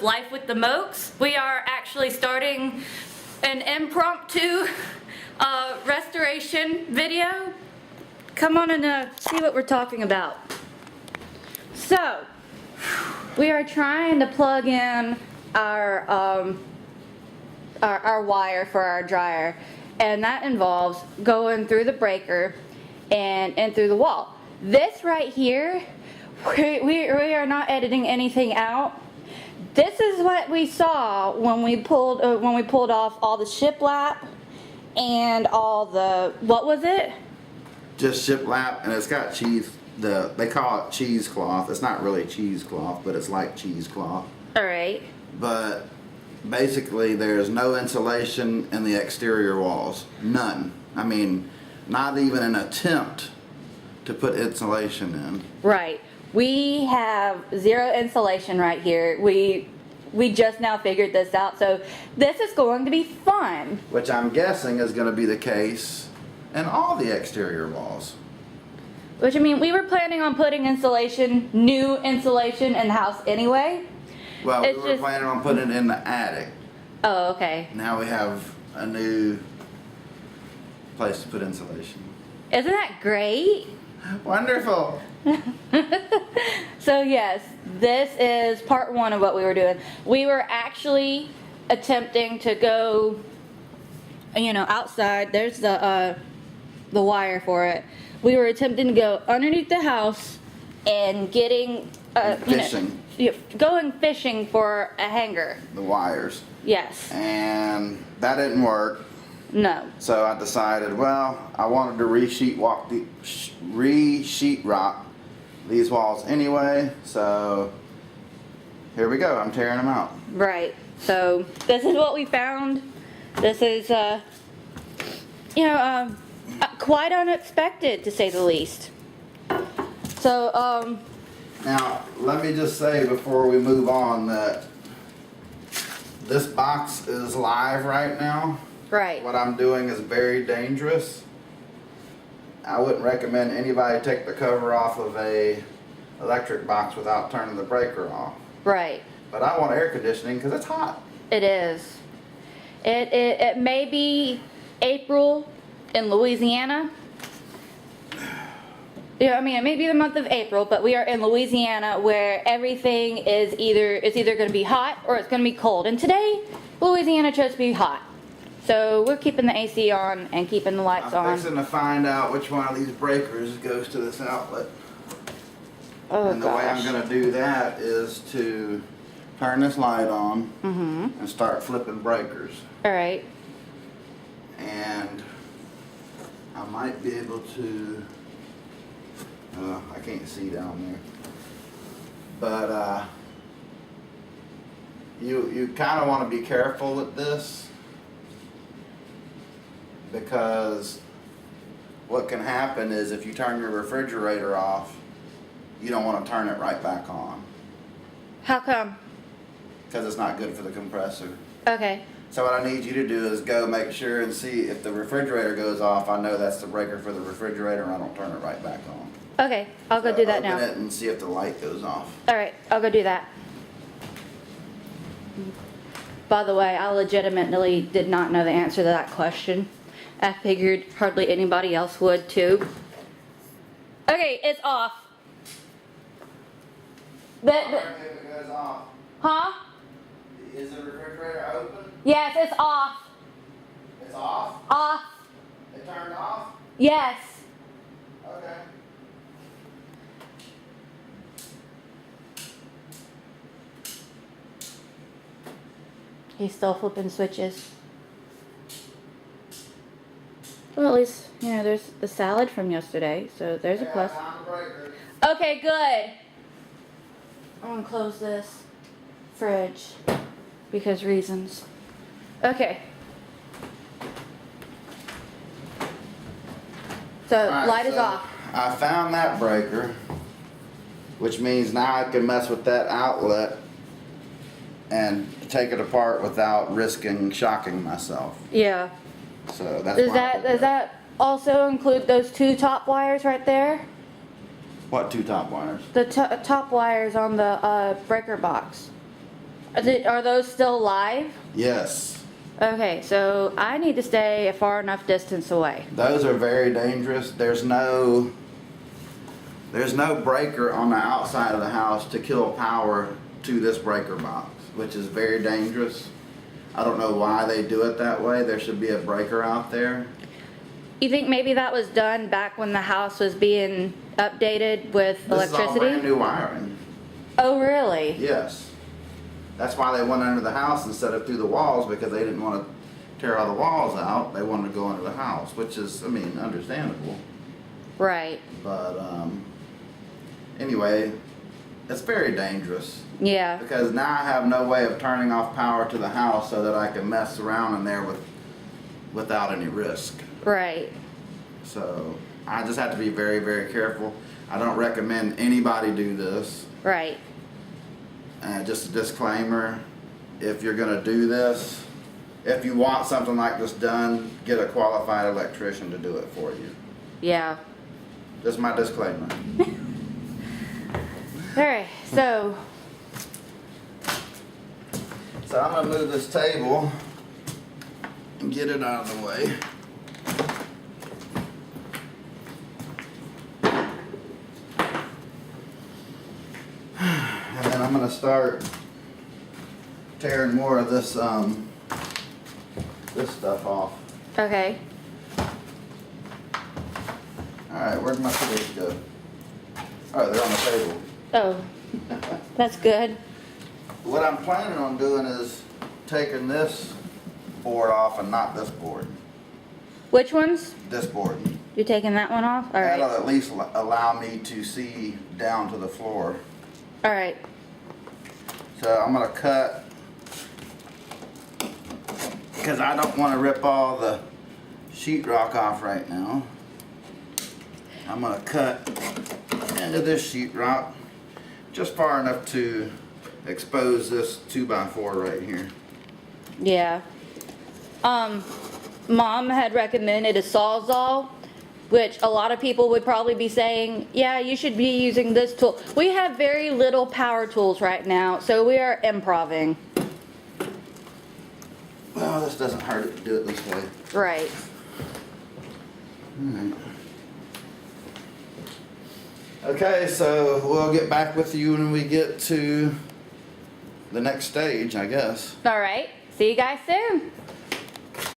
Life with the Mokes. We are actually starting an impromptu restoration video. Come on and see what we're talking about. So, we are trying to plug in our wire for our dryer, and that involves going through the breaker and through the wall. This right here, we are not editing anything out. This is what we saw when we pulled off all the shiplap and all the, what was it? Just shiplap, and it's got cheese. They call it cheesecloth. It's not really cheesecloth, but it's like cheesecloth. All right. But basically, there's no insulation in the exterior walls. None. I mean, not even an attempt to put insulation in. Right. We have zero insulation right here. We just now figured this out, so this is going to be fun. Which I'm guessing is going to be the case in all the exterior walls. Which, I mean, we were planning on putting insulation, new insulation in the house anyway. Well, we were planning on putting it in the attic. Oh, okay. Now we have a new place to put insulation. Isn't that great? Wonderful. So yes, this is part one of what we were doing. We were actually attempting to go, outside. There's the wire for it. We were attempting to go underneath the house and getting Fishing. Going fishing for a hanger. The wires. Yes. And that didn't work. No. So I decided, well, I wanted to re-sheetrock these walls anyway. So here we go. I'm tearing them out. Right. So this is what we found. This is, quite unexpected, to say the least. So, Now, let me just say before we move on that this box is live right now. right. What I'm doing is very dangerous. I wouldn't recommend anybody take the cover off of a electric box without turning the breaker off. Right. But I want air conditioning because it's hot. It is. It may be April in Louisiana. Yeah, I mean, it may be the month of April, but we are in Louisiana where everything is either going to be hot or it's going to be cold. And today, Louisiana chose to be hot. So we're keeping the AC on and keeping the lights on. I'm fixing to find out which one of these breakers goes to this outlet. Oh, and the way I'm going to do that is to turn this light on and start flipping breakers. All right. And I might be able to, I can't see down there, but you kind of want to be careful with this, because what can happen is if you turn your refrigerator off, you don't want to turn it right back on, How come? because it's not good for the compressor. Okay. So what I need you to do is go make sure and see if the refrigerator goes off. I know that's the breaker for the refrigerator, and I don't turn it right back on. Okay. I'll go do that now. Open it and see if the light goes off. All right. I'll go do that. By the way, I legitimately did not know the answer to that question. I figured hardly anybody else would too. Okay, it's off. If it goes off, Huh? is the refrigerator open? Yes, it's off. It's off? Off. It turned off? Yes. Okay. He's still flipping switches. Well, at least, there's the salad from yesterday, so there's a plus. Found the breaker. Okay, good. I'm gonna close this fridge because reasons. Okay. So, Alright, light is so off. I found that breaker, which means now I can mess with that outlet and take it apart without risking shocking myself. Yeah. So that's Does why I did does that also include those two top wires right there? What two top wires? The top wires on the breaker box. Are those still live? Yes. Okay, so I need to stay a far enough distance away. Those are very dangerous. There's no breaker on the outside of the house to kill power to this breaker box, which is very dangerous. I don't know why they do it that way. There should be a breaker out there. You think maybe that was done back when the house was being updated with This is all electricity? brand new wiring. Oh, really? Yes. That's why they went under the house instead of through the walls, because they didn't want to tear all the walls out. They wanted to go under the house, which is, I mean, understandable. Right. But anyway, it's very dangerous. Yeah. Because now I have no way of turning off power to the house so that I can mess around in there without any risk. Right. So I just have to be very, very careful. I don't recommend anybody do this. Right. Just a disclaimer, if you're gonna do this, if you want something like this done, get a qualified electrician to do it for you. Yeah. Just my disclaimer. Alright, so So I'm gonna move this table and get it out of the way. And then I'm gonna start tearing more of this this stuff off. okay. Alright, where'd my tools go? Oh, they're on the table. Oh, that's good. What I'm planning on doing is taking this board off and not this board. Which ones? This board. You taking that one off? That'll Alright. at least allow me to see down to the floor. Alright. So I'm gonna cut, because I don't want to rip all the sheetrock off right now. I'm gonna cut into this sheetrock just far enough to expose this 2x4 right here. Yeah. Mom had recommended a Sawzall, which a lot of people would probably be saying, yeah, you should be using this tool. We have very little power tools right now, so we are improving. Well, this doesn't hurt it to do it this way. Right. Alright. Okay, so we'll get back with you when we get to the next stage, I guess. Alright. See you guys soon.